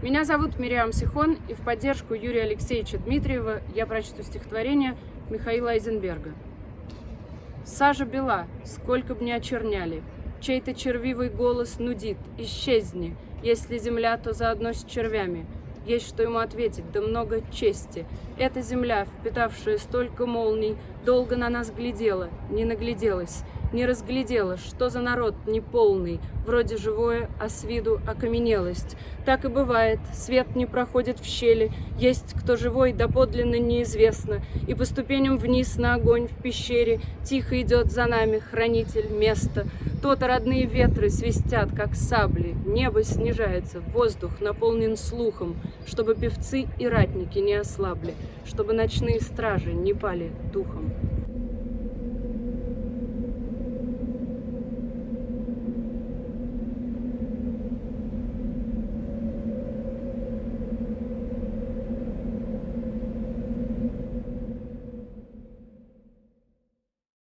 Меня зовут Мириам Сихон, и в поддержку Юрия Алексеевича Дмитриева я прочту стихотворение Михаила Айзенберга. Сажа бела, сколько б ни очерняли, чей-то червивый голос нудит: исчезни, если земля, то заодно с червями. Есть что ему ответить, да много чести. Эта земля, впитавшая столько молний, долго на нас глядела, не нагляделась, не разглядела, что за народ неполный, вроде живое, а с виду окаменелость. Так и бывает, свет не проходит в щели, есть кто живой, доподлинно неизвестно, и по ступеням вниз на огонь в пещере тихо идет за нами хранитель места. То-то родные ветры свистят, как сабли, небо снижается, воздух наполнен слухом, чтобы певцы и ратники не ослабли, чтобы ночные стражи не пали духом.